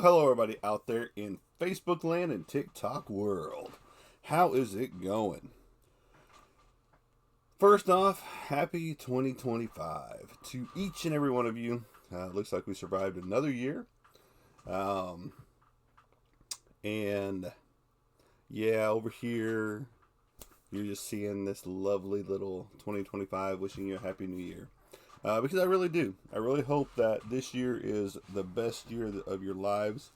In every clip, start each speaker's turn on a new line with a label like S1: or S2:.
S1: Hello everybody out there in Facebook land and TikTok world. How is it going? First off, happy 2025 to each and every one of you. Looks like we survived another year. And yeah, over here, you're just seeing this lovely little 2025 wishing you a happy new year. Because I really do. I really hope that this year is the best year of your lives.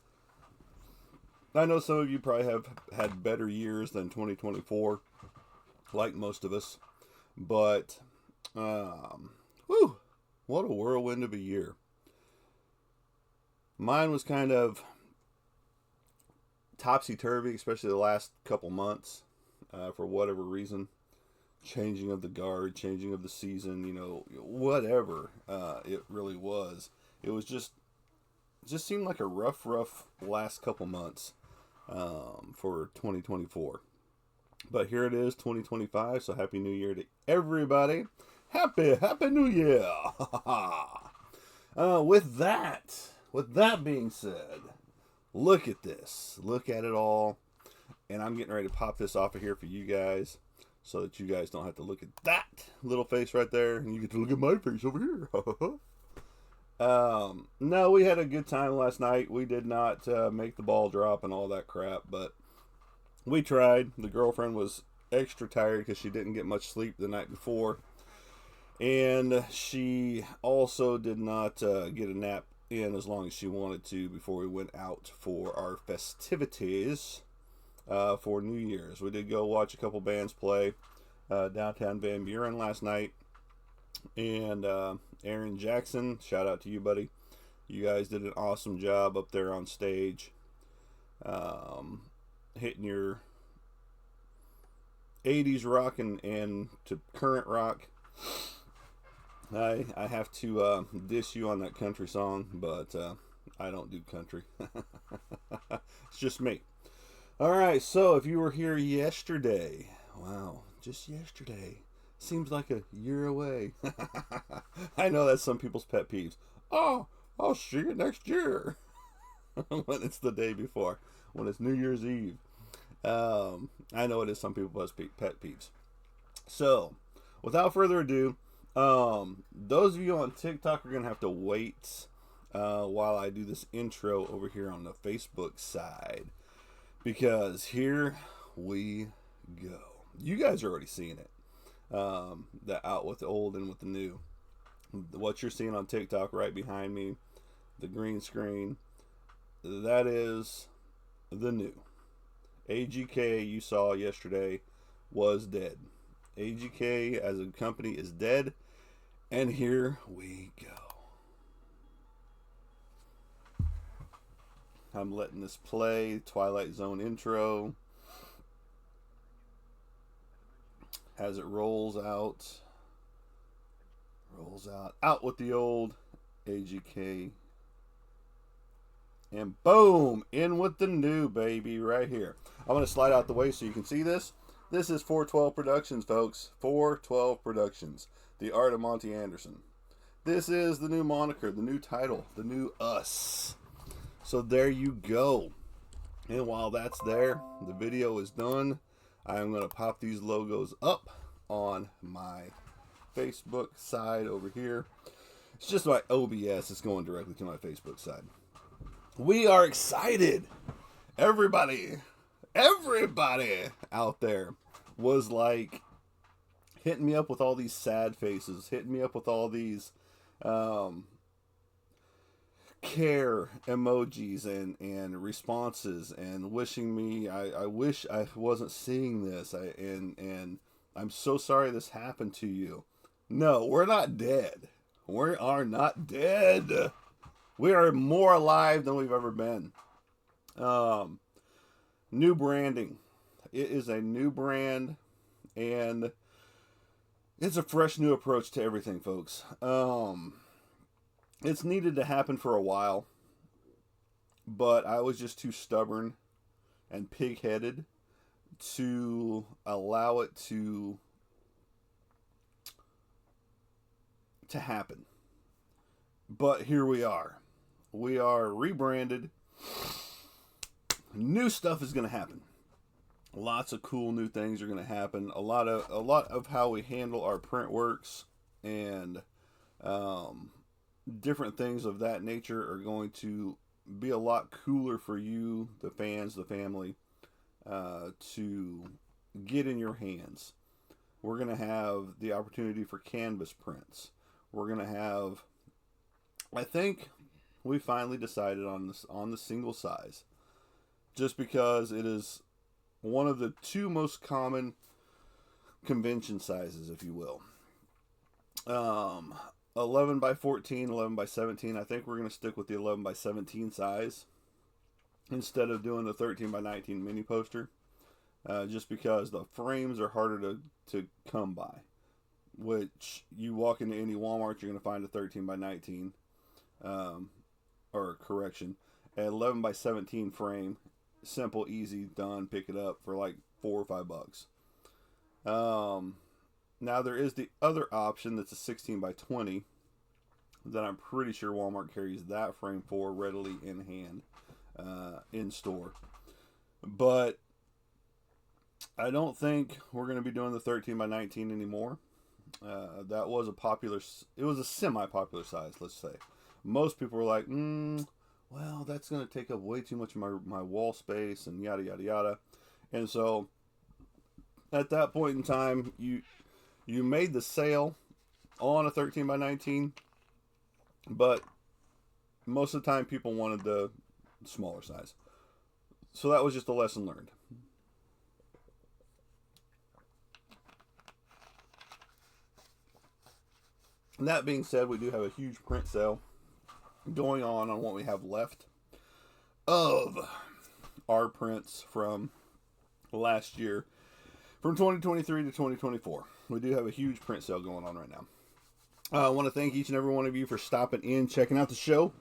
S1: I know some of you probably have had better years than 2024, like most of us. But, whew, what a whirlwind of a year. Mine was kind of topsy-turvy, especially the last couple months, for whatever reason. Changing of the guard, changing of the season, whatever it really was. It was just seemed like a rough last couple months for 2024. But here it is, 2025, so Happy New Year to everybody. Happy New Year! With that being said, look at this. Look at it all. And I'm getting ready to pop this off of here for you guys, so that you guys don't have to look at that little face right there, and you get to look at my face over here. No, we had a good time last night. We did not make the ball drop and all that crap, but we tried. The girlfriend was extra tired because she didn't get much sleep the night before, and she also did not get a nap in as long as she wanted to before we went out for our festivities. For New Year's. We did go watch a couple bands play downtown Van Buren last night. And Aaron Jackson, shout out to you, buddy. You guys did an awesome job up there on stage. Hitting your 80s rock and to current rock. I have to diss you on that country song, but I don't do country. It's just me. Alright, so if you were here yesterday, wow, just yesterday, seems like a year away. I know that's some people's pet peeves. Oh, I'll see you next year. When it's the day before, when it's New Year's Eve. I know it is some people's pet peeves. So, without further ado, those of you on TikTok are going to have to wait while I do this intro over here on the Facebook side. Because here we go. You guys are already seeing it. The out with the old and with the new. What you're seeing on TikTok right behind me, the green screen, that is the new. AGK you saw yesterday was dead. AGK as a company is dead. And here we go. I'm letting this play. Twilight Zone intro. As it rolls out. Out with the old AGK. And boom! In with the new, baby. Right here. I'm going to slide out the way so you can see this. This is 412 Productions, folks. 412 Productions. The Art of Monty Anderson. This is the new moniker, the new title, the new us. So there you go. And while that's there, the video is done. I'm going to pop these logos up on my Facebook side over here. It's just my OBS. It's going directly to my Facebook side. We are excited. Everybody out there was like hitting me up with all these sad faces, hitting me up with all these care emojis and responses and wishing me I wish I wasn't seeing this and I'm so sorry this happened to you. No, we're not dead. We are not dead. We are more alive than we've ever been. New branding. It is a new brand, and it's a fresh new approach to everything, folks. It's needed to happen for a while, but I was just too stubborn and pig-headed to allow it to happen. But here we are. We are rebranded. new stuff is going to happen. Lots of cool new things are going to happen. A lot of how we handle our print works and different things of that nature are going to be a lot cooler for you, the fans, the family, to get in your hands. We're going to have the opportunity for canvas prints. We're going to have, I think we finally decided on this, on the single size, just because it is one of the two most common convention sizes, if you will. 11 by 14, 11 by 17. I think we're going to stick with the 11 by 17 size instead of doing the 13 by 19 mini poster. Just because the frames are harder to come by. Which, you walk into any Walmart, you're going to find a 13 by 19, or correction, an 11 by 17 frame. Simple, easy, done, pick it up for like $4 or $5. Now there is the other option that's a 16 by 20 that I'm pretty sure Walmart carries that frame for readily in hand, in store. But I don't think we're going to be doing the 13 by 19 anymore. That was it was a semi-popular size, let's say. Most people were like, well, that's going to take up way too much of my wall space and yada, yada, yada. And so, at that point in time, you made the sale on a 13 by 19, but most of the time people wanted the smaller size. So that was just a lesson learned. And that being said, we do have a huge print sale going on what we have left of our prints from last year, from 2023 to 2024. We do have a huge print sale going on right now. I want to thank each and every one of you for stopping in, checking out the show,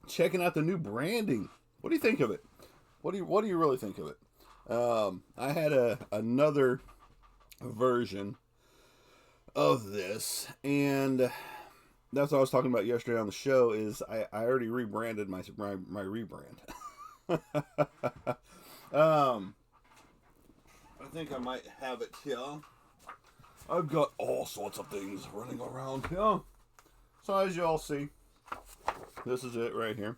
S1: checking out the new branding. What do you think of it? What do you really think of it? I had another version of this, and that's what I was talking about yesterday on the show. Is I already rebranded my rebrand. I think I might have it here. I've got all sorts of things running around here. So as you all see, this is it right here.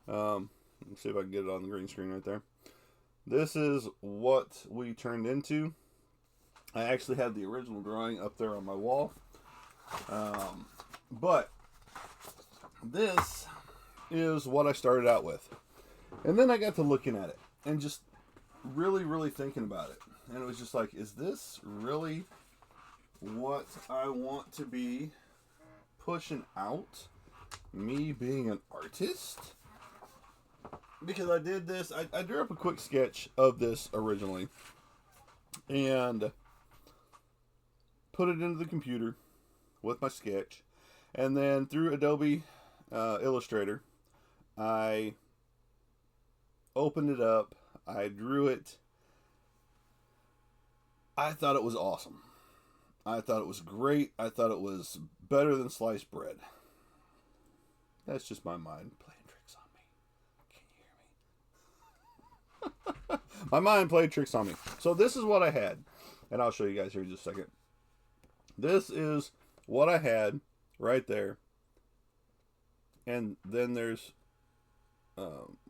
S1: Let's see if I can get it on the green screen right there. This is what we turned into. I actually had the original drawing up there on my wall. But this is what I started out with. And then I got to looking at it and just really, really thinking about it. And it was just like, is this really what I want to be pushing out? Me being an artist? Because I did this, I drew up a quick sketch of this originally. And put it into the computer with my sketch. And then through Adobe Illustrator, I opened it up. I drew it. I thought it was awesome. I thought it was great. I thought it was better than sliced bread. That's just my mind playing tricks on me. Can you hear me? My mind played tricks on me. So this is what I had. And I'll show you guys here in just a second. This is what I had right there. And then there's,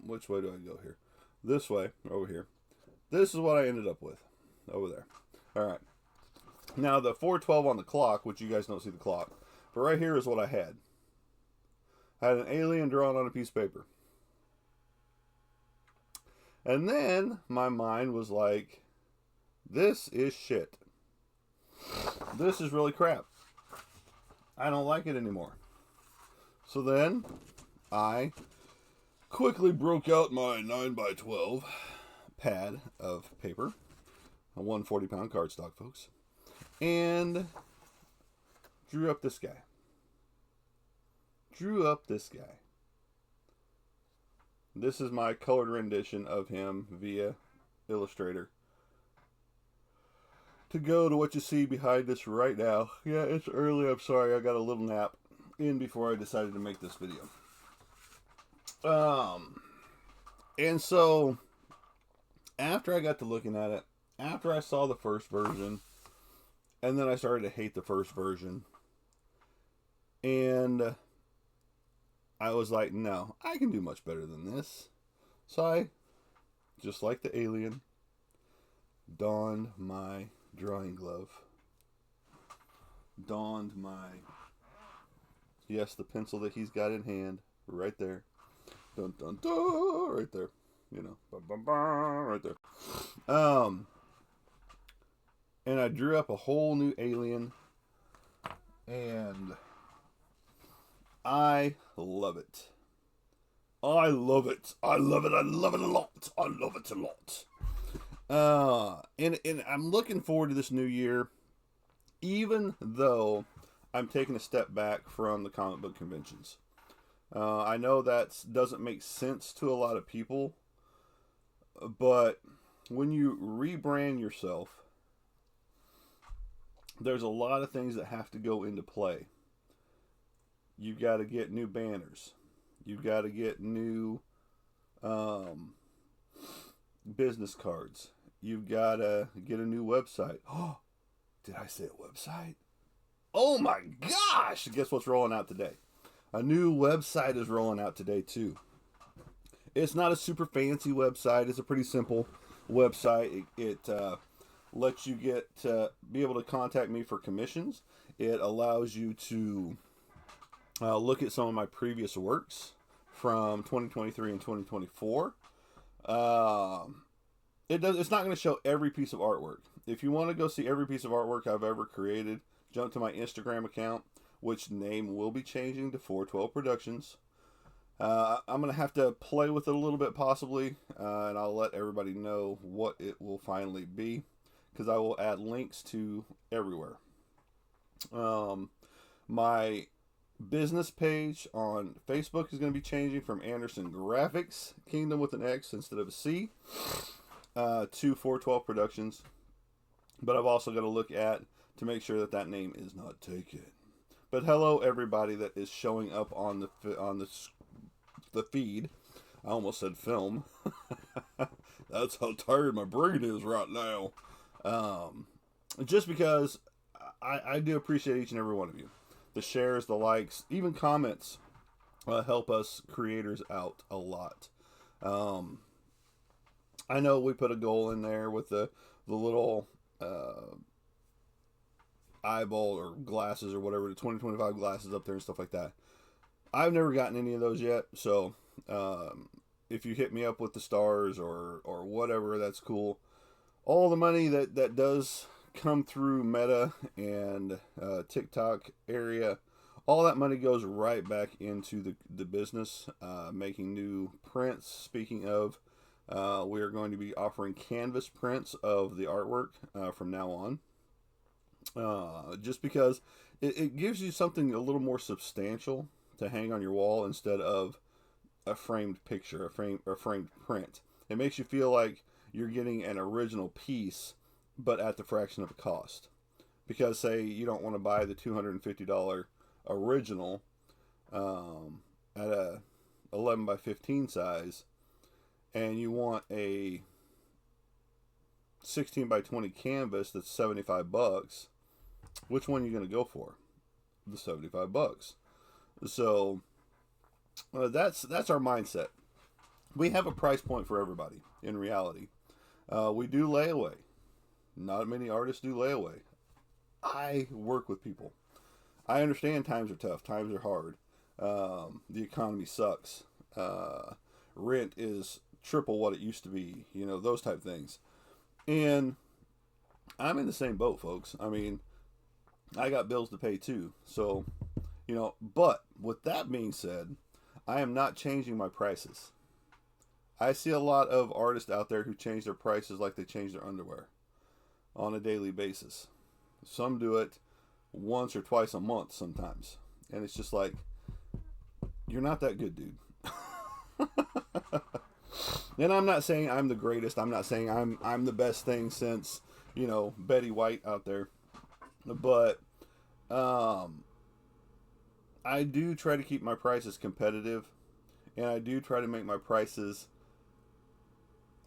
S1: which way do I go here? This way, over here. This is what I ended up with over there. All right. Now the 412 on the clock, which you guys don't see the clock, but right here is what I had. I had an alien drawn on a piece of paper. And then my mind was like, this is shit. This is really crap. I don't like it anymore. So then I quickly broke out my 9x12 pad of paper, a 140-pound cardstock, folks, and drew up this guy. This is my colored rendition of him via Illustrator. To go to what you see behind us right now. Yeah, it's early. I'm sorry. I got a little nap in before I decided to make this video. And so, after I got to looking at it, after I saw the first version, and then I started to hate the first version, and I was like, no, I can do much better than this. So I, just like the alien, donned my drawing glove. Donned my, yes, the pencil that he's got in hand, right there. Dun dun dun, right there. You know, bum, bum, bum, right there. And I drew up a whole new alien, and I love it. I love it. I love it. I love it a lot. I love it a lot. And I'm looking forward to this new year, even though I'm taking a step back from the comic book conventions. I know that doesn't make sense to a lot of people, but when you rebrand yourself, there's a lot of things that have to go into play. You've got to get new banners. You've got to get new business cards. You've got to get a new website. Oh, did I say a website? Oh my gosh! Guess what's rolling out today? A new website is rolling out today too. It's not a super fancy website. It's a pretty simple website. It lets you be able to contact me for commissions. It allows you to look at some of my previous works from 2023 and 2024. It's not going to show every piece of artwork. If you want to go see every piece of artwork I've ever created, jump to my Instagram account, which name will be changing to 412 Productions. I'm going to have to play with it a little bit possibly, and I'll let everybody know what it will finally be, because I will add links to everywhere. My business page on Facebook is going to be changing from Anderson Graphics Kingdom with an X instead of a C to 412 Productions. But I've also got to look at to make sure that that name is not taken. But hello everybody that is showing up on the feed. I almost said film. That's how tired my brain is right now. Just because I do appreciate each and every one of you. The shares, the likes, even comments help us creators out a lot. I know we put a goal in there with the little eyeball or glasses or whatever, the 2025 glasses up there and stuff like that. I've never gotten any of those yet, so if you hit me up with the stars or whatever, that's cool. All the money that does come through Meta and TikTok area, all that money goes right back into the business, making new prints. Speaking of, we are going to be offering canvas prints of the artwork from now on. Just because it gives you something a little more substantial to hang on your wall instead of a framed picture, a framed print. It makes you feel like you're getting an original piece, but at the fraction of the cost. Because say you don't want to buy the $250 original at a 11 by 15 size, and you want a 16 by 20 canvas that's $75. Which one are you going to go for? The $75. So that's our mindset. We have a price point for everybody. In reality, we do layaway. Not many artists do layaway. I work with people. I understand times are tough. Times are hard. The economy sucks. Rent is triple what it used to be. You know, those type things. And I'm in the same boat, folks. I mean, I got bills to pay too. So, you know, but with that being said, I am not changing my prices. I see a lot of artists out there who change their prices like they change their underwear on a daily basis. Some do it once or twice a month sometimes. And it's just like, you're not that good, dude. And I'm not saying I'm the greatest. I'm not saying I'm the best thing since, you know, Betty White out there. But I do try to keep my prices competitive, and I do try to make my prices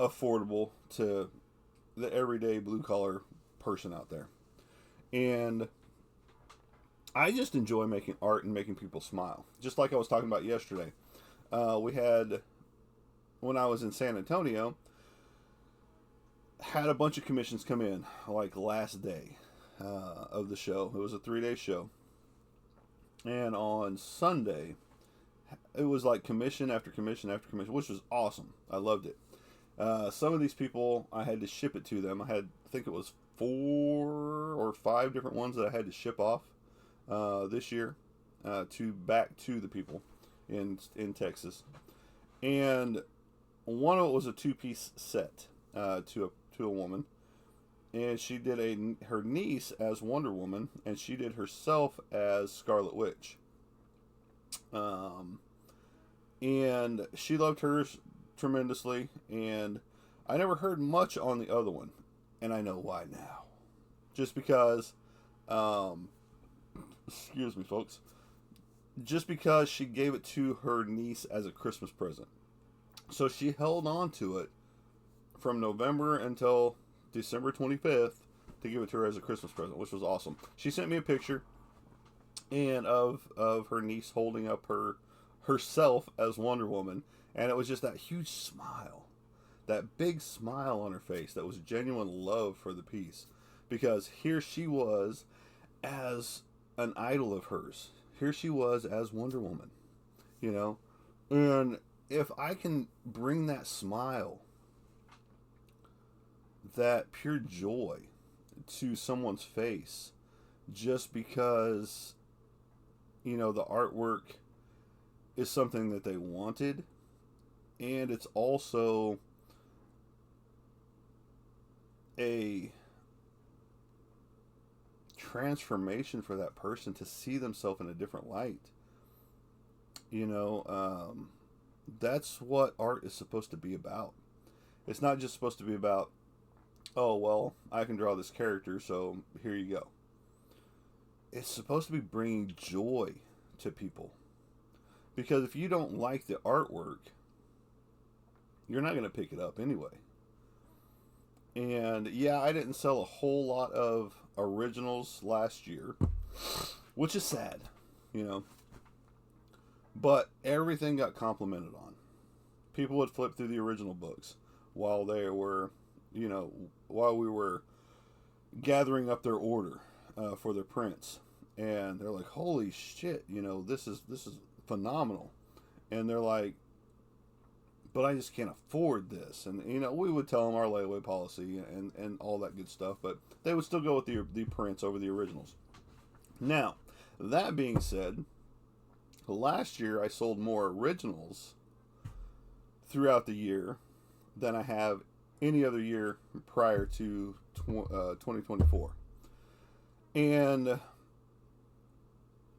S1: affordable to the everyday blue collar person out there. And I just enjoy making art and making people smile. Just like I was talking about yesterday. We had, when I was in San Antonio, had a bunch of commissions come in, like last day of the show. It was a 3-day show. And on Sunday, it was like commission after commission after commission, which was awesome. I loved it. Some of these people, I had to ship it to them. I think it was 4 or 5 different ones that I had to ship off this year back to the people in Texas. And one of it was a 2-piece set to a woman, and she did her niece as Wonder Woman, and she did herself as Scarlet Witch. And she loved hers tremendously, and I never heard much on the other one, and I know why now. Just because, excuse me, folks, just because she gave it to her niece as a Christmas present. So she held on to it from November until December 25th to give it to her as a Christmas present, which was awesome. She sent me a picture and of her niece holding up herself as Wonder Woman, and it was just that huge smile, that big smile on her face that was genuine love for the piece, because here she was as an idol of hers. Here she was as Wonder Woman, you know, and if I can bring that smile, that pure joy to someone's face just because, you know, the artwork is something that they wanted, and it's also a transformation for that person to see themselves in a different light. You know, that's what art is supposed to be about. It's not just supposed to be about, oh, well, I can draw this character, so here you go. It's supposed to be bringing joy to people. Because if you don't like the artwork, you're not going to pick it up anyway. And yeah, I didn't sell a whole lot of originals last year, which is sad, you know. But everything got complimented on. People would flip through the original books while they were, you know, while we were gathering up their order for their prints, and they're like, "Holy shit, you know, this is phenomenal." And they're like, "But I just can't afford this." And you know, we would tell them our layaway policy and all that good stuff, but they would still go with the prints over the originals. Now, that being said, last year I sold more originals throughout the year than I have any other year prior to 2024. And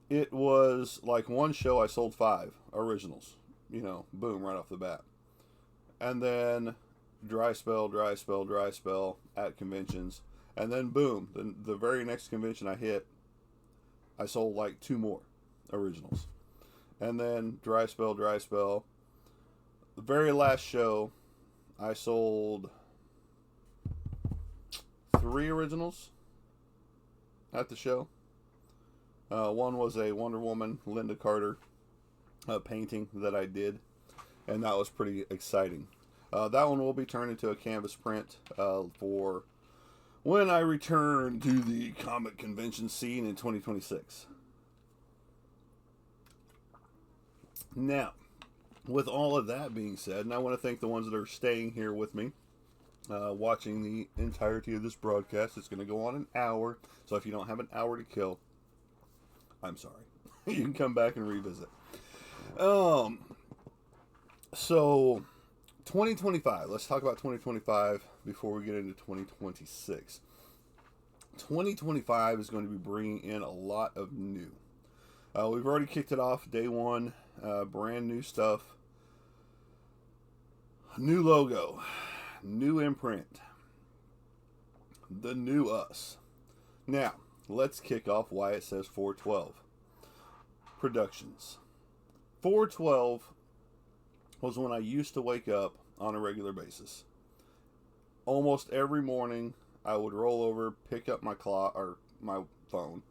S1: it was like one show I sold 5 originals, you know, boom, right off the bat. And then dry spell at conventions. And then boom, the very next convention I hit, I sold like 2 more originals. And then dry spell. The very last show, I sold 3 originals at the show. One was a Wonder Woman Linda Carter painting that I did, and that was pretty exciting. That one will be turned into a canvas print for when I return to the comic convention scene in 2026. Now, with all of that being said, and I want to thank the ones that are staying here with me, watching the entirety of this broadcast. It's going to go on an hour, so if you don't have an hour to kill, I'm sorry. You can come back and revisit. So 2025. Let's talk about 2025 before we get into 2026. 2025 is going to be bringing in a lot of new. We've already kicked it off day one. Brand new stuff. New logo. New imprint. The new us. Now, let's kick off why it says 412 Productions. 412 was when I used to wake up on a regular basis. almost every morning I would roll over, pick up my clock or my phone.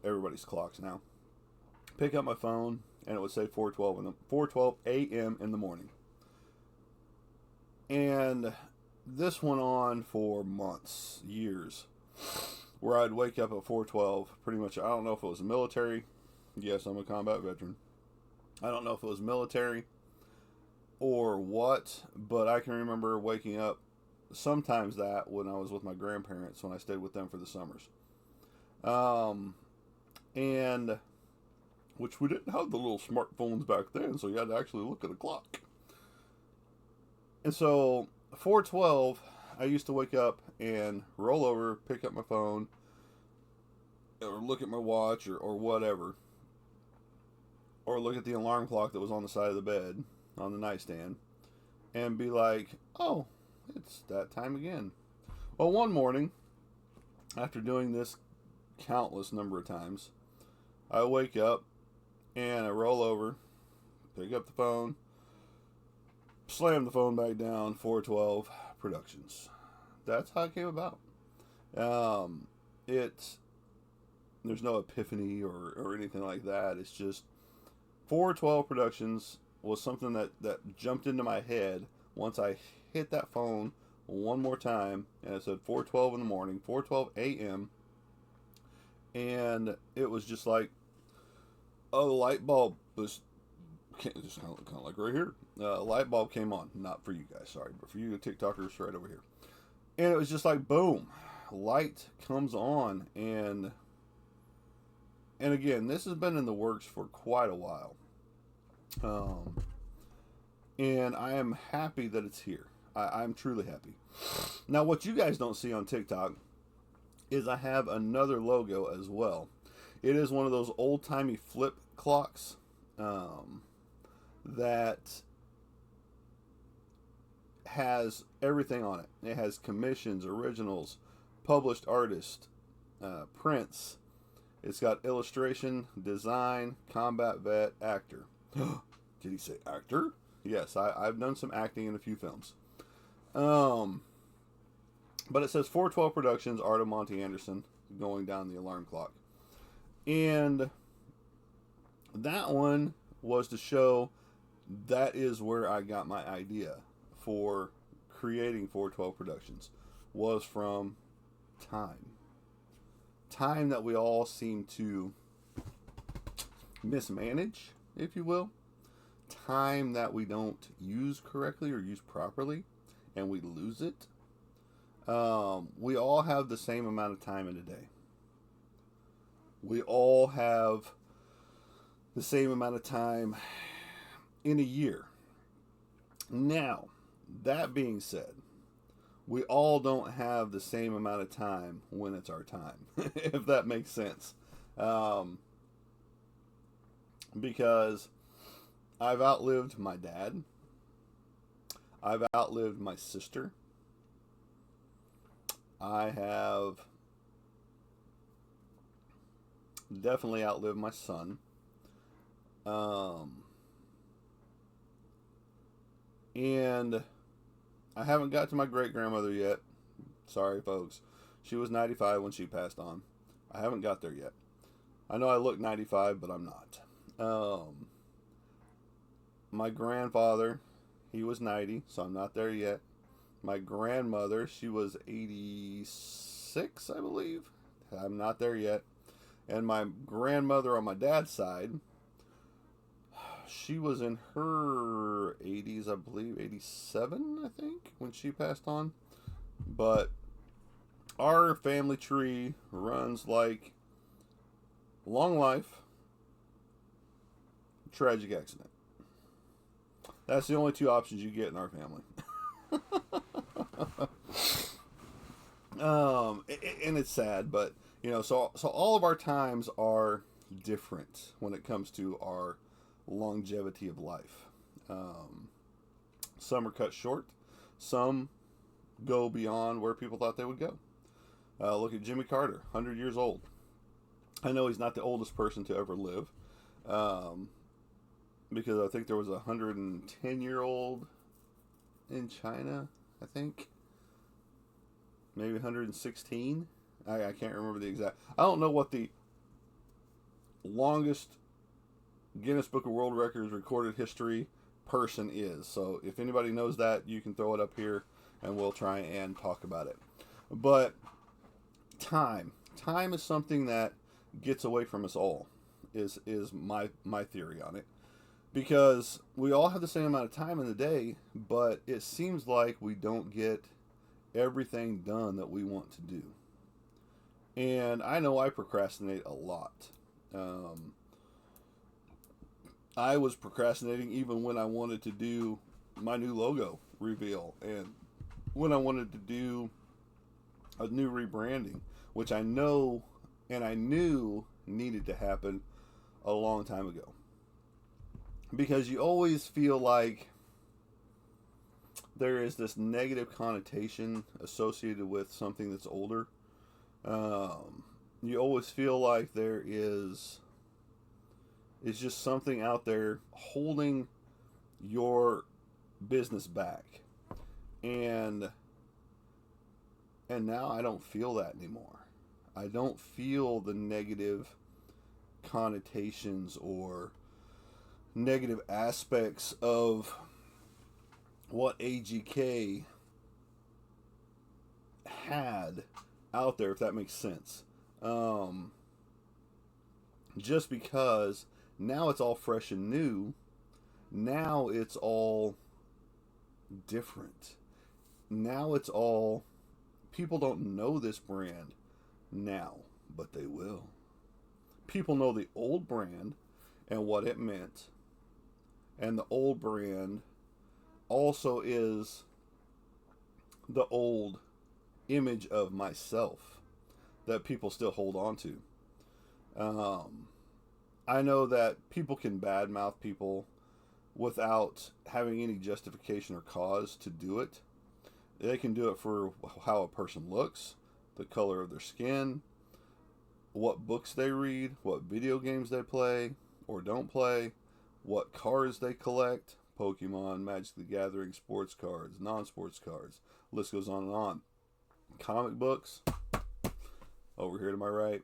S1: Everybody's clocks now. Pick up my phone, and it would say 4:12 a.m. in the morning. And this went on for months, years, where I'd wake up at 4:12. Pretty much, I don't know if it was military. Yes, I'm a combat veteran. I don't know if it was military or what, but I can remember waking up sometimes that when I was with my grandparents when I stayed with them for the summers. And which we didn't have the little smartphones back then, so you had to actually look at a clock. And so 4:12, I used to wake up and roll over, pick up my phone, or look at my watch or whatever, or look at the alarm clock that was on the side of the bed on the nightstand, and be like, "Oh, it's that time again." Well, one morning, after doing this countless number of times, I wake up and I roll over, pick up the phone, slam the phone back down, 4:12 Productions. That's how it came about. It's there's no epiphany or anything like that. It's just 4:12 Productions was something that jumped into my head once I hit that phone one more time, and it said 4:12 in the morning, 4:12 a.m. And it was just like, oh, the light bulb was just kind of like right here. Light bulb came on. Not for you guys, sorry, but for you TikTokers right over here. And it was just like, boom, light comes on. And again, this has been in the works for quite a while. And I am happy that it's here. I'm truly happy. Now, what you guys don't see on TikTok is I have another logo as well. It is one of those old-timey flip clocks that has everything on it. It has commissions, originals, published artists, prints. It's got illustration, design, combat vet, actor. Did he say actor? Yes, I've done some acting in a few films. But it says 4:12 Productions, Art of Monty Anderson, going down the alarm clock. And that one was to show that is where I got my idea for creating 4:12 Productions, was from time. Time that we all seem to mismanage, if you will. Time that we don't use correctly or use properly, and we lose it. We all have the same amount of time in a day. We all have the same amount of time in a year. Now, that being said, we all don't have the same amount of time when it's our time, if that makes sense. Because I've outlived my dad. I've outlived my sister. I have definitely outlived my son. And I haven't got to my great-grandmother yet. Sorry, folks. She was 95 when she passed on. I haven't got there yet. I know I look 95, but I'm not. My grandfather, he was 90, so I'm not there yet. My grandmother, she was 86, I believe. I'm not there yet. And my grandmother on my dad's side, she was in her 80s, I believe, 87, I think, when she passed on. But our family tree runs like long life, tragic accident. That's the only two options you get in our family. And it's sad, but so all of our times are different when it comes to our longevity of life. Some are cut short, some go beyond where people thought they would go. Look at Jimmy Carter, 100 years old. I know he's not the oldest person to ever live, because I think there was a 110-year-old in China, I think. maybe 116. I can't remember the exact. I don't know what the longest Guinness Book of World Records recorded history person is. So if anybody knows that, you can throw it up here and we'll try and talk about it. But time is something that gets away from us all, is my theory on it. Because we all have the same amount of time in the day, but it seems like we don't get everything done that we want to do. And I know I procrastinate a lot. I was procrastinating even when I wanted to do my new logo reveal, and when I wanted to do a new rebranding, which I know and I knew needed to happen a long time ago. Because you always feel like there is this negative connotation associated with something that's older. You always feel like it's just something out there holding your business back. And now I don't feel that anymore. I don't feel the negative connotations or negative aspects of what AGK had out there, if that makes sense. Just because now it's all fresh and new. Now it's all different. Now it's all, people don't know this brand now, but they will. People know the old brand and what it meant. And the old brand also is the old image of myself that people still hold on to. I know that people can badmouth people without having any justification or cause to do it. They can do it for how a person looks, the color of their skin, what books they read, what video games they play or don't play, what cards they collect, Pokemon, Magic the Gathering, sports cards, non-sports cards, list goes on and on. Comic books, over here to my right,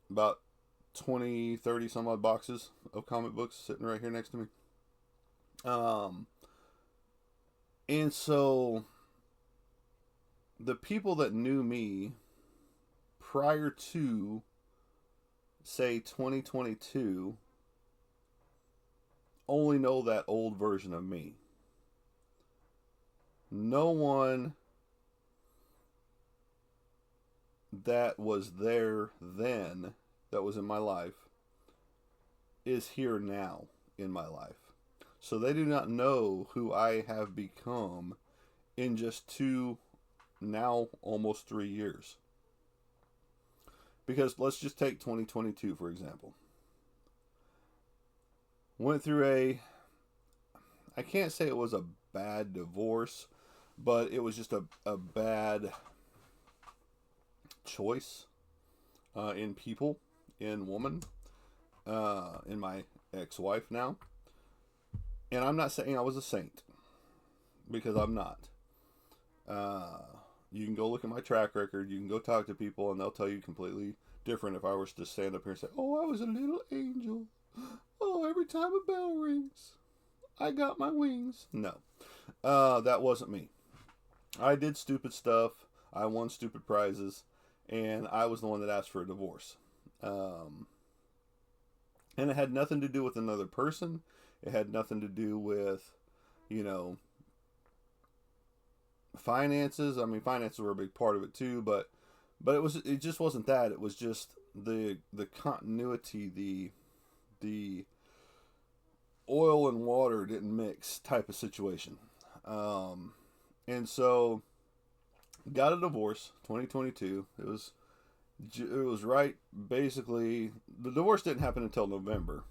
S1: about 20, 30 some odd boxes of comic books sitting right here next to me. And so the people that knew me prior to, say, 2022 only know that old version of me. No one that was there then, that was in my life, is here now in my life. So they do not know who I have become in just 2, now almost 3 years. Because let's just take 2022 for example. Went through I can't say it was a bad divorce, but it was just a bad choice in people, in woman, in my ex-wife now. And I'm not saying I was a saint, because I'm not. You can go look at my track record, you can go talk to people, and they'll tell you completely different if I was to stand up here and say, oh, I was a little angel. Oh, every time a bell rings, I got my wings. No, that wasn't me. I did stupid stuff. I won stupid prizes, and I was the one that asked for a divorce. And it had nothing to do with another person. It had nothing to do with, finances. I mean, finances were a big part of it too, but it just wasn't that. It was just the continuity, the oil and water didn't mix type of situation. And so got a divorce 2022. It was right, basically the divorce didn't happen until November,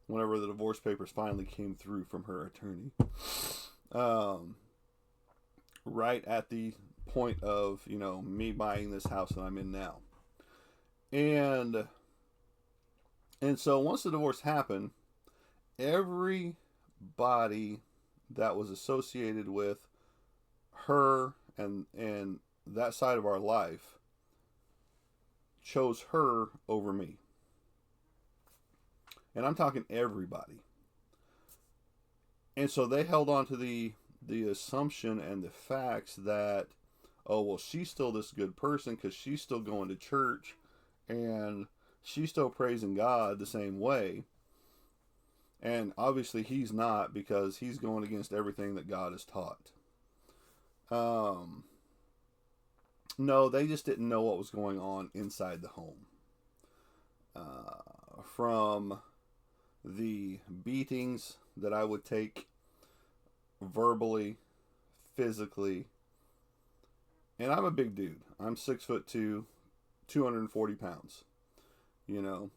S1: whenever the divorce papers finally came through from her attorney. Right at the point of, me buying this house that I'm in now. And so once the divorce happened, everybody that was associated with her and that side of our life chose her over me. And I'm talking everybody. And so they held on to the assumption and the facts that, oh, well, she's still this good person because she's still going to church and she's still praising God the same way. And obviously he's not, because he's going against everything that God has taught. No, they just didn't know what was going on inside the home. From the beatings that I would take verbally, physically, and I'm a big dude. I'm 6'2", 240 pounds. You know,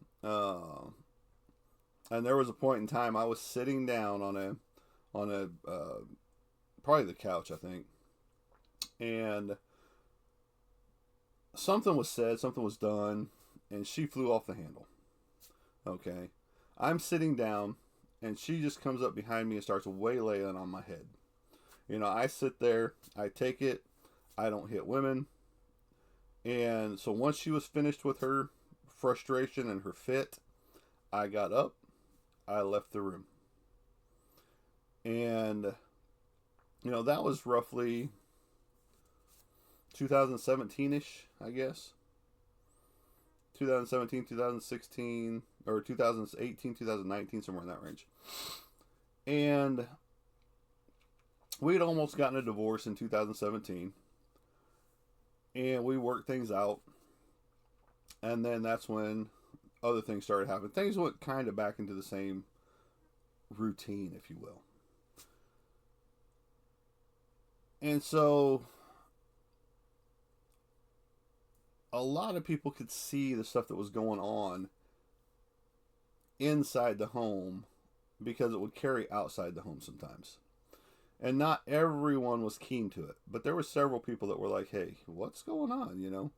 S1: and there was a point in time I was sitting down on a probably the couch, I think, and something was said, something was done, and she flew off the handle. Okay, I'm sitting down, and she just comes up behind me and starts waylaying on my head. You know, I sit there, I take it, I don't hit women. And so once she was finished with her frustration and her fit, I got up, I left the room. And, you know, that was roughly 2017-ish, I guess. 2017, 2016, or 2018, 2019, somewhere in that range. And we had almost gotten a divorce in 2017. And we worked things out. And then that's when other things started happening. Things went kind of back into the same routine, if you will. And so a lot of people could see the stuff that was going on inside the home because it would carry outside the home sometimes. And not everyone was keen to it. But there were several people that were like, hey, what's going on, you know?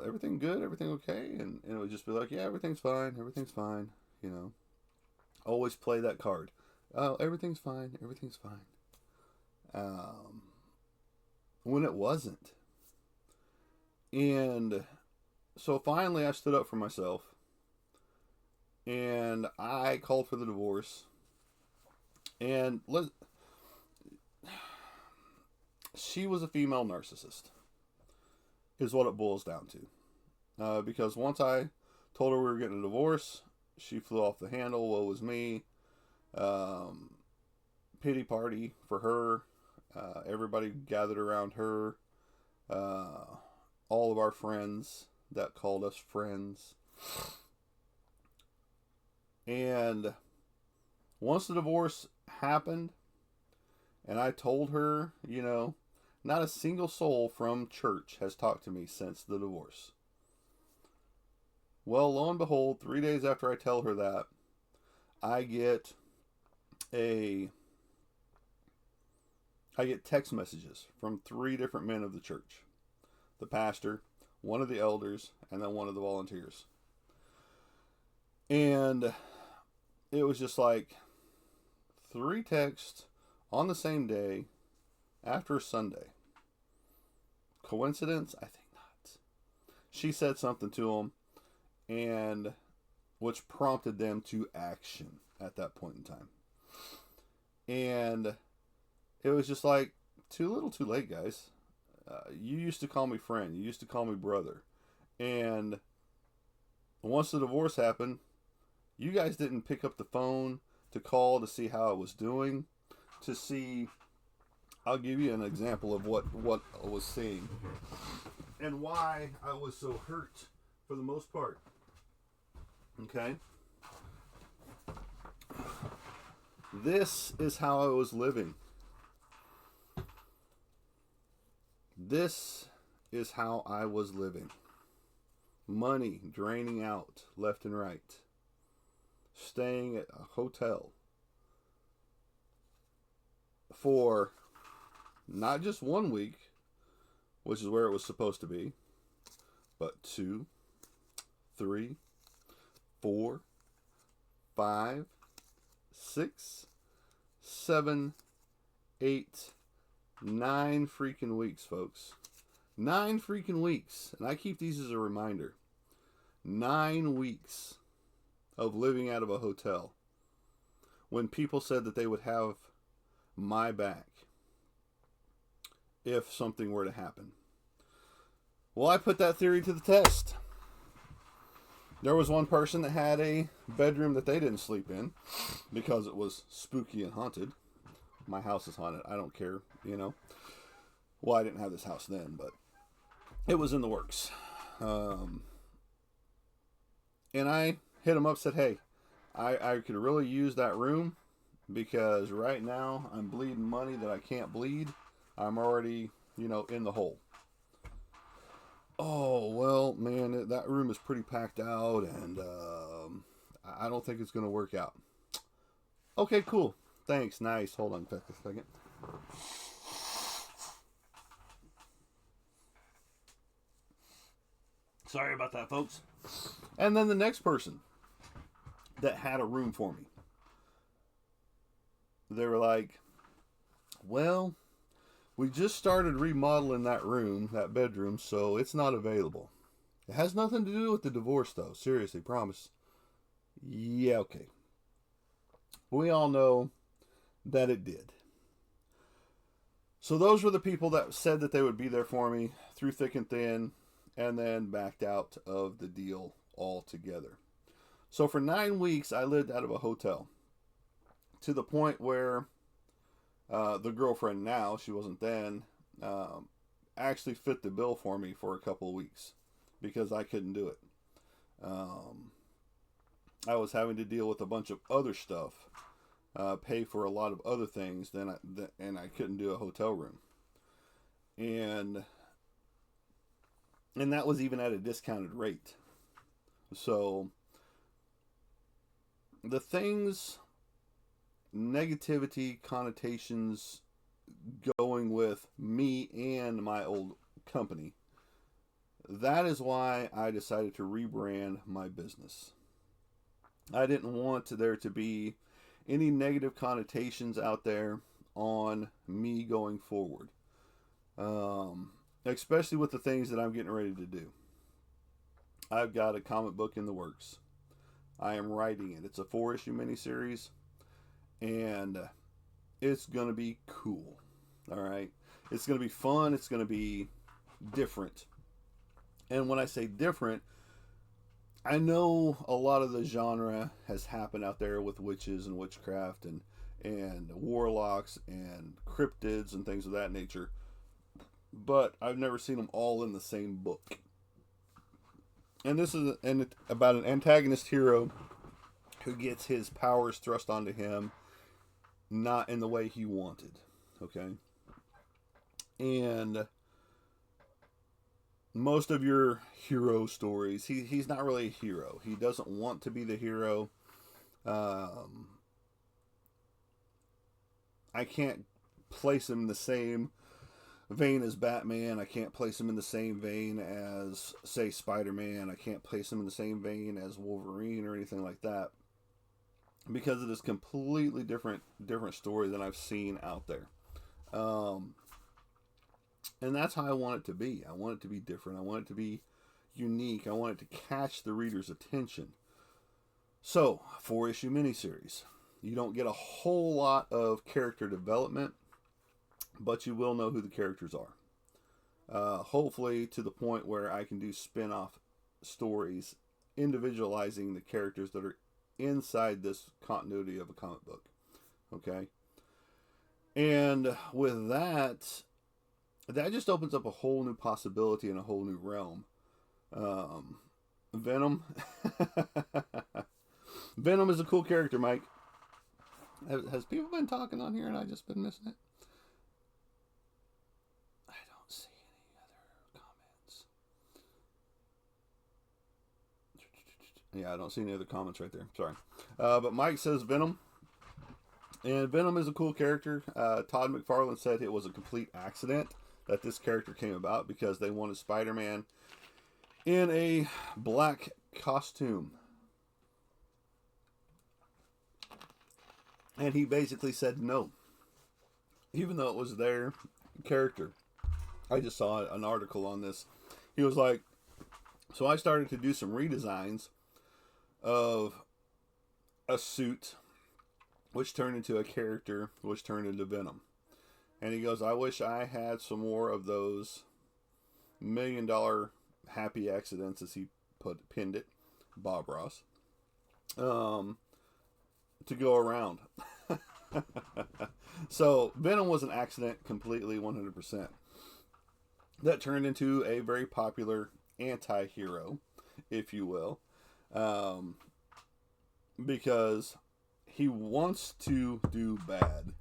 S1: Everything good? Everything okay? And it would just be like, yeah, everything's fine. Everything's fine, you know? Always play that card. Oh, everything's fine. Everything's fine. When it wasn't. And so finally I stood up for myself. And I called for the divorce. And she was a female narcissist, is what it boils down to. Because once I told her we were getting a divorce, she flew off the handle. Woe was me. Pity party for her. Everybody gathered around her. All of our friends that called us friends. And once the divorce happened, and I told her, you know, not a single soul from church has talked to me since the divorce. Well, lo and behold, 3 days after I tell her that, I get text messages from 3 different men of the church. The pastor, one of the elders, and then one of the volunteers. And it was just like 3 texts on the same day after Sunday. Coincidence? I think not. She said something to them, and which prompted them to action at that point in time. And it was just like, too little too late, guys. You used to call me friend. You used to call me brother. And once the divorce happened, you guys didn't pick up the phone to call to see how I was doing. To see, I'll give you an example of what I was seeing. And why I was so hurt for the most part. Okay? This is how I was living. This is how I was living. Money draining out left and right. Staying at a hotel for not just 1 week, which is where it was supposed to be, but 2, 3, 4, 5, 6, 7, 8, 9 freaking weeks, folks. 9 freaking weeks. And I keep these as a reminder. 9 weeks of living out of a hotel. When people said that they would have my back if something were to happen. Well, I put that theory to the test. There was one person that had a bedroom that they didn't sleep in because it was spooky and haunted. My house is haunted. I don't care, you know. Well, I didn't have this house then, but it was in the works. And I hit him up, said, hey, I could really use that room because right now I'm bleeding money that I can't bleed. I'm already, you know, in the hole. Oh, well, man, that room is pretty packed out, and I don't think it's going to work out. Okay, cool. Thanks. Nice. Hold on a second. Sorry about that, folks. And then the next person that had a room for me, they were like, well, we just started remodeling that room, that bedroom, so it's not available. It has nothing to do with the divorce, though. Seriously, promise. Yeah, okay. We all know that it did. So those were the people that said that they would be there for me through thick and thin, and then backed out of the deal altogether. So for 9 weeks, I lived out of a hotel to the point where the girlfriend now, she wasn't then, actually fit the bill for me for a couple of weeks because I couldn't do it. I was having to deal with a bunch of other stuff, pay for a lot of other things, and I couldn't do a hotel room. And that was even at a discounted rate. So the things, negativity, connotations going with me and my old company, that is why I decided to rebrand my business. I didn't want there to be any negative connotations out there on me going forward. Especially with the things that I'm getting ready to do. I've got a comic book in the works. I am writing it. It's a 4-issue miniseries, and it's going to be cool. All right? It's going to be fun. It's going to be different. And when I say different, I know a lot of the genre has happened out there with witches and witchcraft and warlocks and cryptids and things of that nature. But I've never seen them all in the same book. And this is about an antagonist hero who gets his powers thrust onto him, not in the way he wanted. Okay? And most of your hero stories, he's not really a hero. He doesn't want to be the hero. I can't place him in the same vein as Batman. I can't place him in the same vein as, say, Spider-Man. I can't place him in the same vein as Wolverine or anything like that, because it is completely different story than I've seen out there. And that's how I want it to be. I want it to be different. I want it to be unique. I want it to catch the reader's attention. So, 4-issue miniseries. You don't get a whole lot of character development, but you will know who the characters are. Hopefully to the point where I can do spin-off stories individualizing the characters that are inside this continuity of a comic book. Okay? And with that just opens up a whole new possibility and a whole new realm. Venom. Venom is a cool character, Mike. Has people been talking on here and I just been missing it? I don't see any other comments. Yeah, I don't see any other comments right there. Sorry. But Mike says Venom. And Venom is a cool character. Todd McFarlane said it was a complete accident that this character came about because they wanted Spider-Man in a black costume. And he basically said no. Even though it was their character. I just saw an article on this. He was like, so I started to do some redesigns of a suit, which turned into a character, which turned into Venom. And he goes, I wish I had some more of those $1 million happy accidents, as he pinned it, Bob Ross, to go around. So Venom was an accident completely, 100%. That turned into a very popular anti-hero, if you will, because he wants to do bad,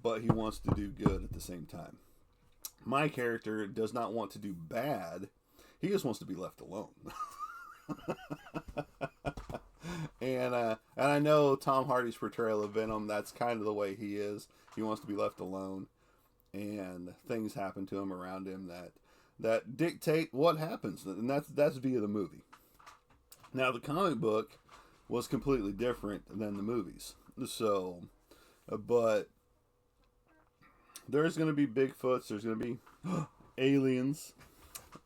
S1: but he wants to do good at the same time. My character does not want to do bad. He just wants to be left alone. And I know Tom Hardy's portrayal of Venom, that's kind of the way he is. He wants to be left alone, and things happen to him around him that dictate what happens, and that's via the movie. Now, the comic book was completely different than the movies. So, but there's going to be Bigfoots. There's going to be aliens.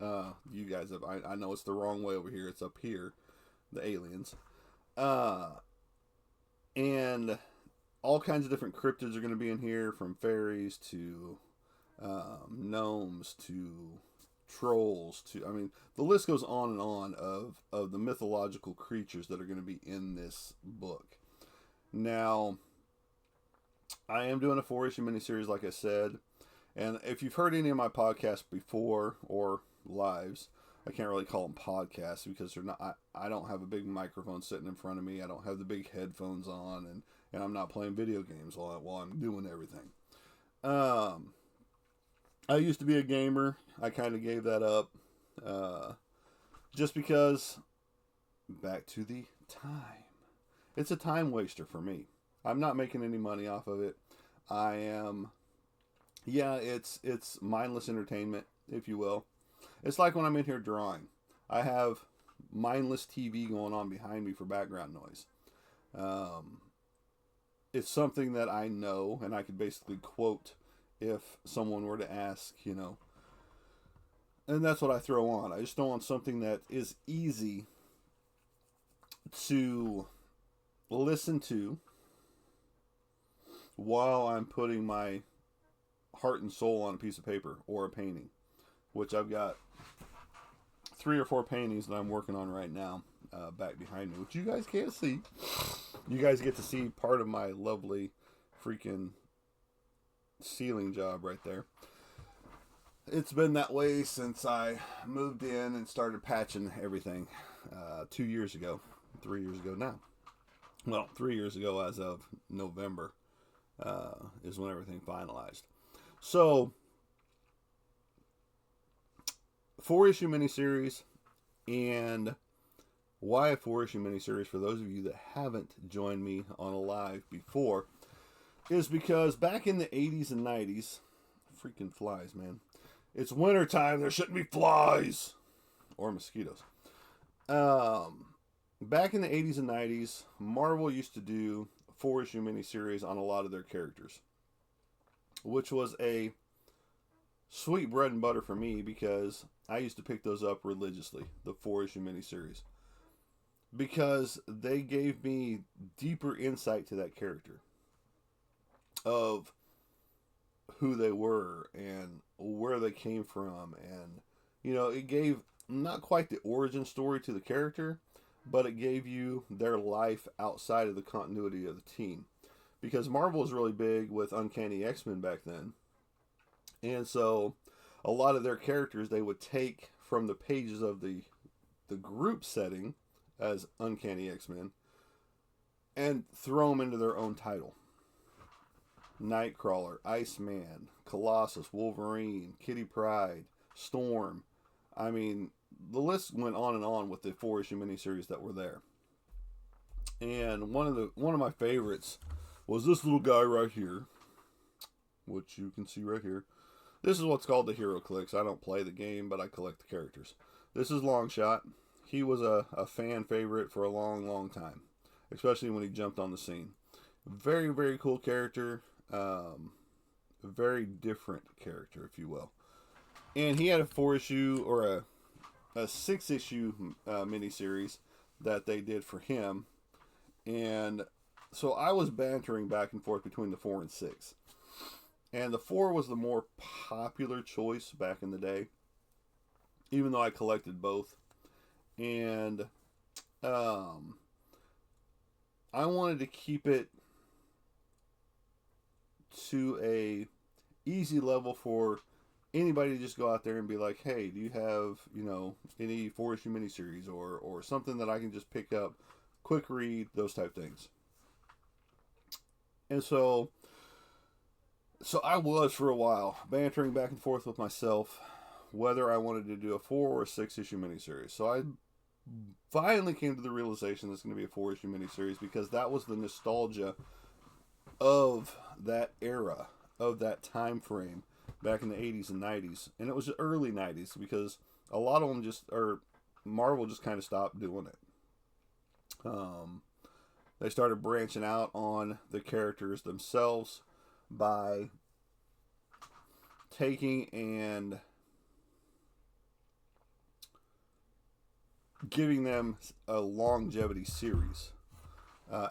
S1: You guys have, I know it's the wrong way over here. It's up here. The aliens. And all kinds of different cryptids are going to be in here, from fairies to gnomes to trolls to, I mean, the list goes on and on of the mythological creatures that are going to be in this book. Now, I am doing a 4-issue miniseries, like I said, and if you've heard any of my podcasts before, or lives, I can't really call them podcasts because they're not. I don't have a big microphone sitting in front of me. I don't have the big headphones on, and I'm not playing video games while I'm doing everything. I used to be a gamer. I kind of gave that up, just because. Back to the time. It's a time waster for me. I'm not making any money off of it. I am. Yeah, it's mindless entertainment, if you will. It's like when I'm in here drawing. I have mindless TV going on behind me for background noise. It's something that I know, and I could basically quote if someone were to ask, you know. And that's what I throw on. I just don't want something that is easy to listen to while I'm putting my heart and soul on a piece of paper or a painting, which I've got 3 or 4 paintings that I'm working on right now, back behind me, which you guys can't see. You guys get to see part of my lovely freaking ceiling job right there. It's been that way since I moved in and started patching everything 2 years ago, 3 years ago now. Well, 3 years ago as of November is when everything finalized. So, 4-issue miniseries, and why a 4-issue miniseries, for those of you that haven't joined me on a live before, is because back in the 80s and 90s, freaking flies, man. It's winter time, there shouldn't be flies! Or mosquitoes. Back in the 80s and 90s, Marvel used to do 4-issue miniseries on a lot of their characters, which was a sweet bread and butter for me because I used to pick those up religiously, the 4-issue miniseries, because they gave me deeper insight to that character, of who they were and where they came from, and you know, it gave not quite the origin story to the character, but it gave you their life outside of the continuity of the team, because Marvel was really big with Uncanny X-Men back then. And so a lot of their characters they would take from the pages of the group setting as Uncanny X-Men and throw them into their own title. Nightcrawler, Iceman, Colossus, Wolverine, Kitty Pryde, Storm. I mean, the list went on and on with the 4-issue miniseries that were there. And one of my favorites was this little guy right here, which you can see right here. This is what's called the Hero Clicks. I don't play the game, but I collect the characters. This is Longshot. He was a fan favorite for a long, long time, especially when he jumped on the scene. Very, very cool character. Very different character, if you will. And he had a 4-issue or a 6-issue miniseries that they did for him. And so I was bantering back and forth between the 4 and 6. And the 4 was the more popular choice back in the day, even though I collected both. And I wanted to keep it to a easy level for anybody to just go out there and be like, hey, do you have, any 4-issue miniseries or something that I can just pick up, quick read, those type things. And so I was for a while bantering back and forth with myself whether I wanted to do a 4 or a 6-issue miniseries. So I finally came to the realization it's going to be a 4-issue miniseries because that was the nostalgia of that era, of that time frame back in the 80s and 90s. And it was the early 90s because a lot of them Marvel just kind of stopped doing it. They started branching out on the characters themselves by taking and giving them a longevity series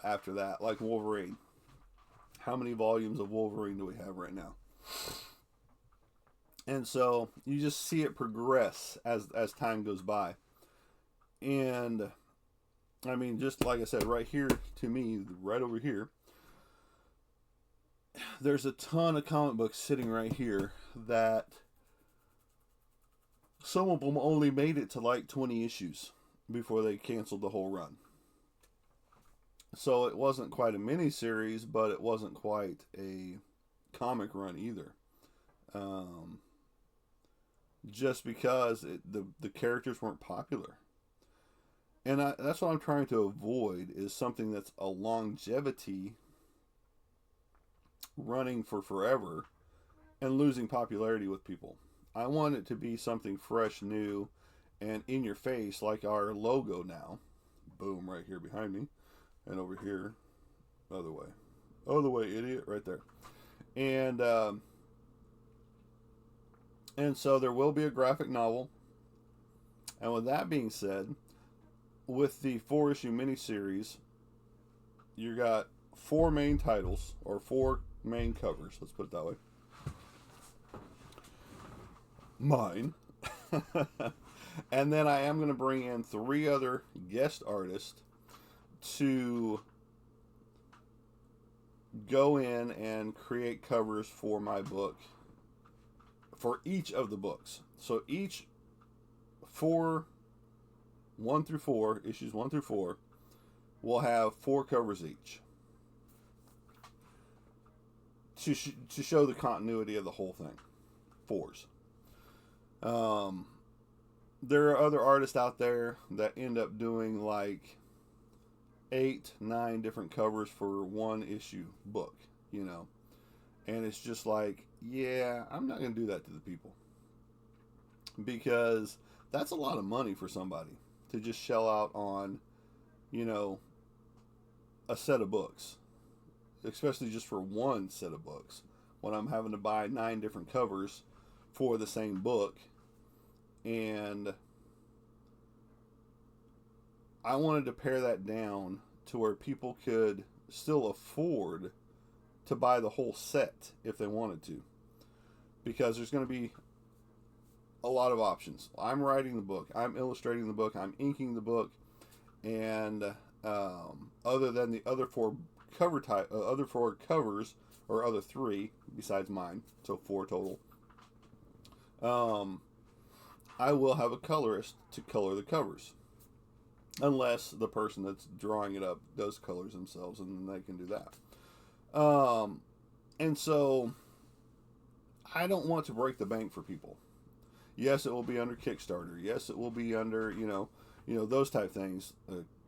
S1: after that, like Wolverine. How many volumes of Wolverine do we have right now? And so you just see it progress as time goes by. And I mean, just like I said, right here to me, right over here, there's a ton of comic books sitting right here that some of them only made it to like 20 issues before they canceled the whole run. So it wasn't quite a mini-series, but it wasn't quite a comic run either. Just because the characters weren't popular. And that's what I'm trying to avoid, is something that's a longevity running for forever and losing popularity with people. I want it to be something fresh, new, and in your face, like our logo now. Boom, right here behind me. And over here, other way. Other way, idiot, right there. And so there will be a graphic novel. And with that being said, with the 4-issue miniseries, you got 4 main titles, or 4 main covers, let's put it that way. Mine. And then I am going to bring in 3 other guest artists to go in and create covers for my book, for each of the books. So each 1 through 4, issues 1 through 4, will have 4 covers each to show the continuity of the whole thing. 4s. There are other artists out there that end up doing like 8, 9 different covers for 1 issue book, and it's just like, yeah, I'm not going to do that to the people, because that's a lot of money for somebody to just shell out on, a set of books, especially just for 1 set of books, when I'm having to buy 9 different covers for the same book. And I wanted to pare that down to where people could still afford to buy the whole set if they wanted to, because there's going to be a lot of options. I'm writing the book, I'm illustrating the book, I'm inking the book, and other than the other 4 covers, or other 3 besides mine, so 4 total, I will have a colorist to color the covers, unless the person that's drawing it up does colors themselves, and then they can do that. And so I don't want to break the bank for people. Yes, it will be under Kickstarter. Yes, it will be under, those type things,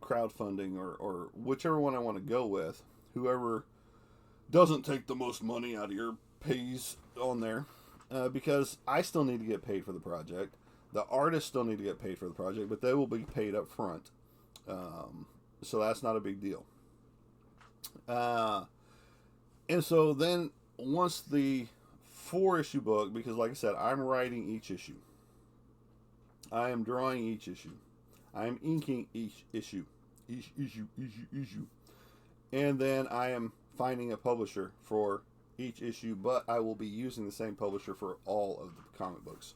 S1: crowdfunding, or whichever one I want to go with. Whoever doesn't take the most money out of your pays on there, because I still need to get paid for the project. The artists still need to get paid for the project, but they will be paid up front. So that's not a big deal. And so then once the 4-issue book because, like I said, I'm writing each issue. I am drawing each issue. I am inking each issue. Each issue. And then I am finding a publisher for each issue, but I will be using the same publisher for all of the comic books.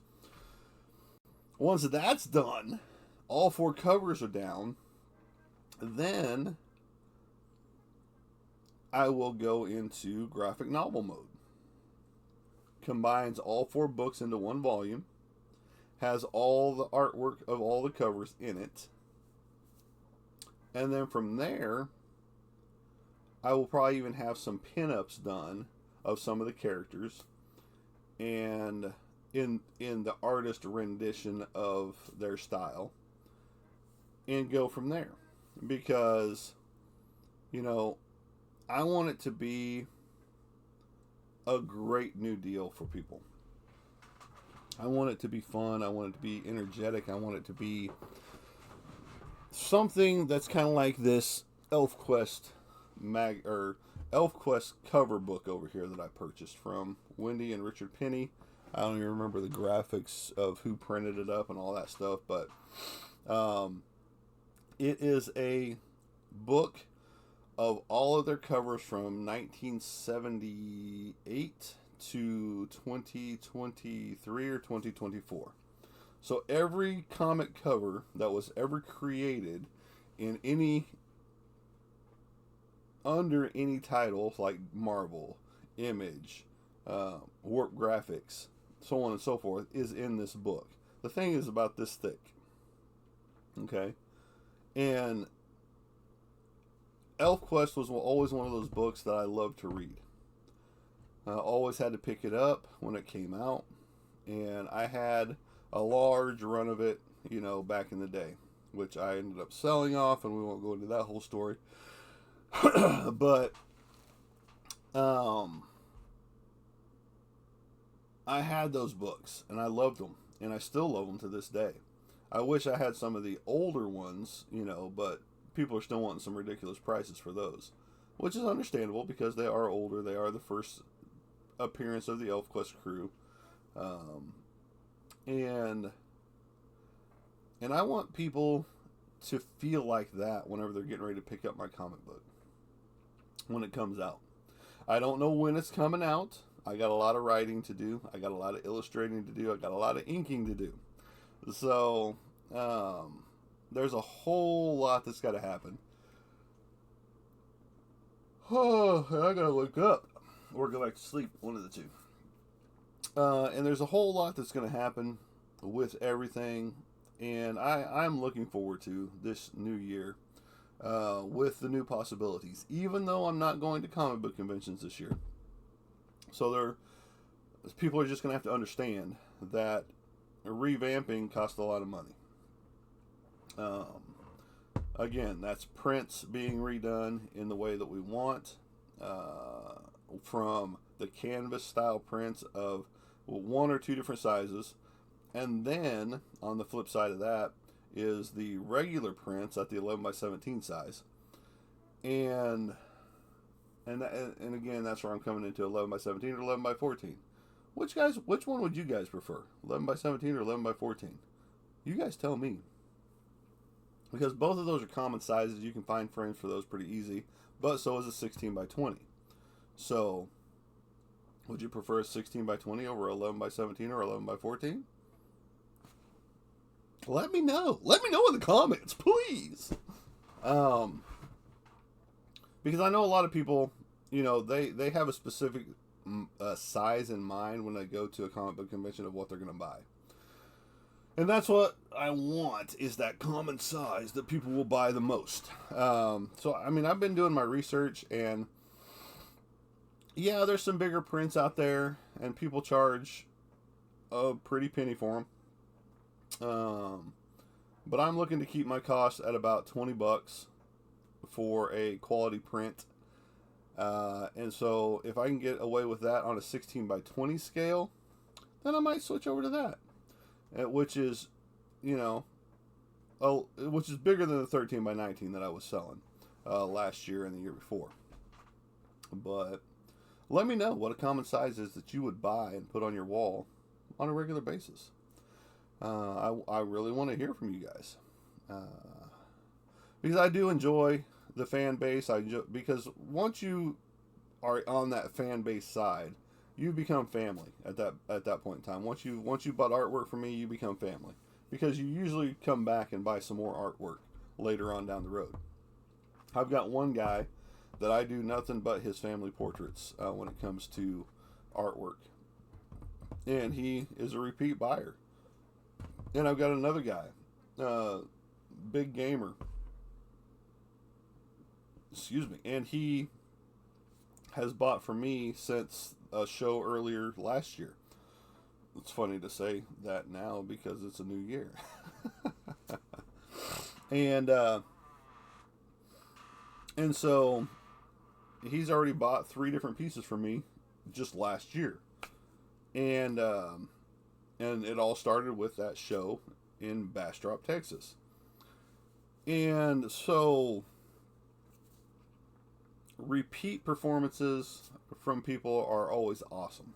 S1: Once that's done, all 4 covers are down, then I will go into graphic novel mode. Combines all 4 books into one volume, has all the artwork of all the covers in it, and then from there, I will probably even have some pinups done of some of the characters, and in the artist rendition of their style, and go from there. Because, you know, I want it to be a great new deal for people. I want it to be fun. I want it to be energetic. I want it to be something that's kind of like this ElfQuest ElfQuest cover book over here that I purchased from Wendy and Richard Penny. I don't even remember the graphics of who printed it up and all that stuff, but it is a book of all of their covers from 1978 to 2023 or 2024. So every comic cover that was ever created in any under any title like Marvel, Image, Warp Graphics, so on and so forth, is in this book. The thing is about this thick. Okay? And ElfQuest was always one of those books that I loved to read. I always had to pick it up when it came out. And I had a large run of it, you know, back in the day, which I ended up selling off, and we won't go into that whole story. But I had those books, and I loved them, and I still love them to this day. I wish I had some of the older ones, you know, but people are still wanting some ridiculous prices for those, which is understandable because they are older. They are the first appearance of the ElfQuest crew, and I want people to feel like that whenever they're getting ready to pick up my comic book when it comes out. I don't know when it's coming out. I got a lot of writing to do. I got a lot of illustrating to do. I got a lot of inking to do. So, there's a whole lot that's got to happen. Oh, I gotta wake up or go back to sleep, one of the two. And there's a whole lot that's going to happen with everything. And I'm looking forward to this new year with the new possibilities, even though I'm not going to comic book conventions this year. So people are just going to have to understand that revamping costs a lot of money. Again, that's prints being redone in the way that we want, from the canvas style prints of 1 or 2 different sizes. And then on the flip side of that is the regular prints at the 11x17 size. And again, that's where I'm coming into 11x17 or 11x14. Which one would you guys prefer? 11x17 or 11x14? You guys tell me. Because both of those are common sizes. You can find frames for those pretty easy. But so is a 16x20. So, would you prefer a 16x20 over 11x17 or 11x14? Let me know. Let me know in the comments, please. Because I know a lot of people, you know, they have a specific size in mind when they go to a comic book convention of what they're going to buy. And that's what I want, is that common size that people will buy the most. So, I mean, I've been doing my research, and yeah, there's some bigger prints out there, and people charge a pretty penny for them. But I'm looking to keep my costs at about $20 for a quality print. And so if I can get away with that on a 16x20 scale, then I might switch over to that. Which is, you know, which is bigger than the 13x19 that I was selling last year and the year before. But let me know what a common size is that you would buy and put on your wall on a regular basis. I really want to hear from you guys. Because I do enjoy the fan base. Because once you are on that fan base side, you become family at that point in time. Once you bought artwork from me, you become family, because you usually come back and buy some more artwork later on down the road. I've got one guy that I do nothing but his family portraits when it comes to artwork, and he is a repeat buyer. And I've got another guy, big gamer. Excuse me, and he has bought from me since a show earlier last year. It's funny to say that now because it's a new year. And so he's already bought 3 different pieces from me just last year. And it all started with that show in Bastrop, Texas. And so repeat performances from people are always awesome,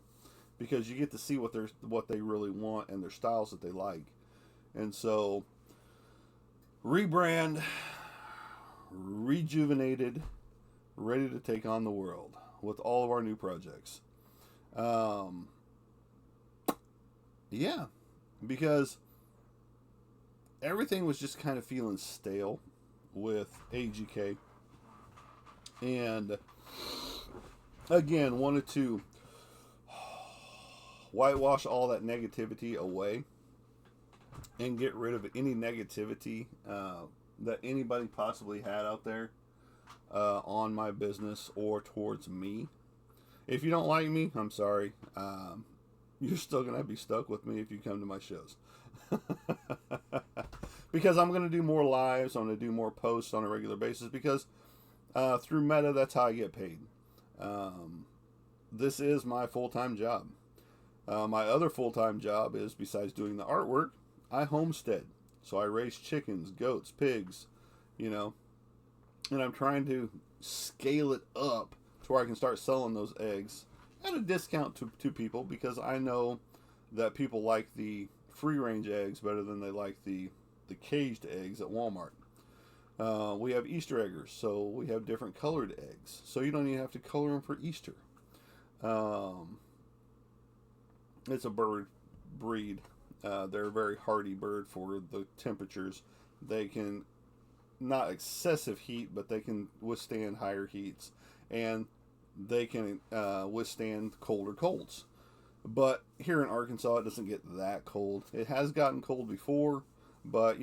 S1: because you get to see what they really want and their styles that they like. And so rebrand, rejuvenated, ready to take on the world with all of our new projects. Yeah, because everything was just kind of feeling stale with AGK. And again, wanted to whitewash all that negativity away and get rid of any negativity that anybody possibly had out there on my business or towards me. If you don't like me, I'm sorry. You're still going to be stuck with me if you come to my shows. Because I'm going to do more lives, I'm going to do more posts on a regular basis, because through Meta, that's how I get paid. This is my full-time job. My other full-time job is, besides doing the artwork, I homestead. So I raise chickens, goats, pigs, and I'm trying to scale it up to where I can start selling those eggs at a discount to people, because I know that people like the free-range eggs better than they like the caged eggs at Walmart. We have Easter eggers, so we have different colored eggs, so you don't even have to color them for Easter. It's a bird breed. They're a very hardy bird for the temperatures. They can, not excessive heat, but they can withstand higher heats, and they can withstand colder colds. But here in Arkansas, it doesn't get that cold. It has gotten cold before, but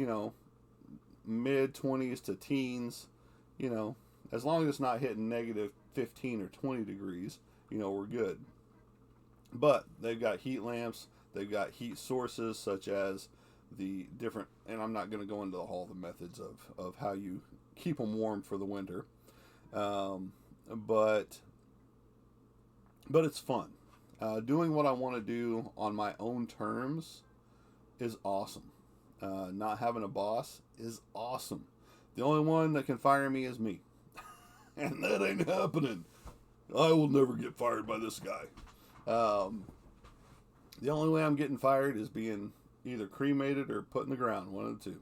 S1: mid-20s to teens, as long as it's not hitting negative 15 or 20 degrees, we're good. But they've got heat lamps, they've got heat sources such as the different, and I'm not going to go into all the methods of how you keep them warm for the winter, but it's fun. Doing what I want to do on my own terms is awesome. Not having a boss is awesome. The only one that can fire me is me. And that ain't happening. I will never get fired by this guy. The only way I'm getting fired is being either cremated or put in the ground, one of the two.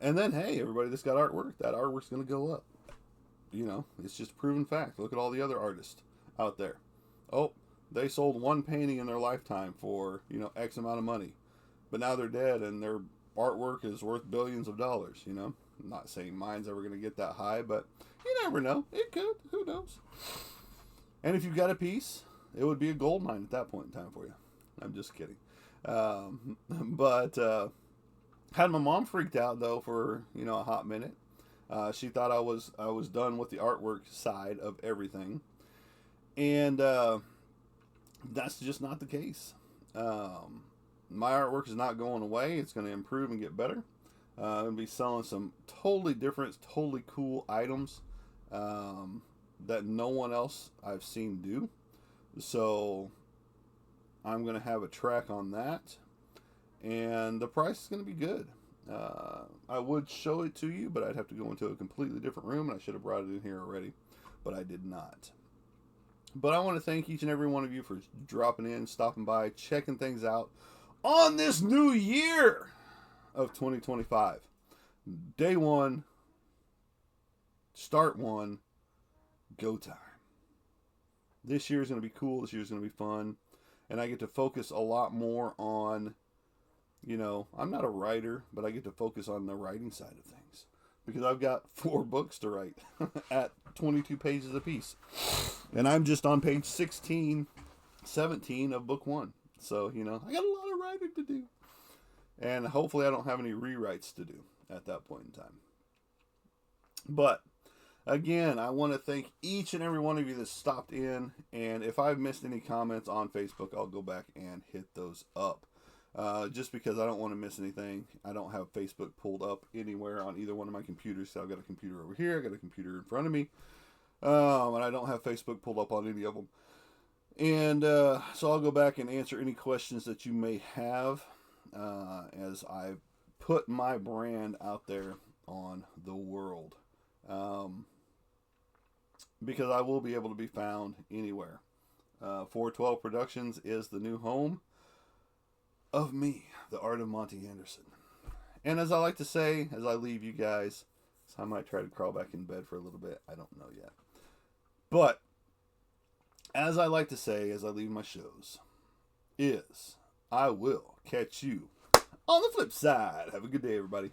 S1: And then, hey, everybody that's got artwork, that artwork's going to go up. It's just a proven fact. Look at all the other artists out there. Oh, they sold one painting in their lifetime for, X amount of money. But now they're dead and their artwork is worth billions of dollars, I'm not saying mine's ever going to get that high, but you never know. It could. Who knows? And if you've got a piece, it would be a gold mine at that point in time for you. I'm just kidding. But had my mom freaked out, though, for, a hot minute. She thought I was done with the artwork side of everything. And that's just not the case. My artwork is not going away. It's going to improve and get better. I'm going to be selling some totally different, totally cool items that no one else I've seen do. So I'm going to have a track on that. And the price is going to be good. I would show it to you, but I'd have to go into a completely different room, and I should have brought it in here already, but I did not. But I want to thank each and every one of you for dropping in, stopping by, checking things out on this new year of 2025. Day one, start one, go time. This year is going to be cool. This year is going to be fun. And I get to focus a lot more on, I'm not a writer, but I get to focus on the writing side of things. Because I've got 4 books to write at 22 pages apiece. And I'm just on page 16, 17 of book 1. So, I got a lot of writing to do. And hopefully I don't have any rewrites to do at that point in time. But, again, I want to thank each and every one of you that stopped in. And if I've missed any comments on Facebook, I'll go back and hit those up. Just because I don't want to miss anything. I don't have Facebook pulled up anywhere on either one of my computers. So I've got a computer over here. I've got a computer in front of me. And I don't have Facebook pulled up on any of them. And so I'll go back and answer any questions that you may have as I put my brand out there on the world. Because I will be able to be found anywhere. 412 Productions is the new home of me, the art of Monty Anderson. And as I like to say, as I leave you guys, so I might try to crawl back in bed for a little bit. I don't know yet. But, as I like to say, as I leave my shows, is I will catch you on the flip side. Have a good day, everybody.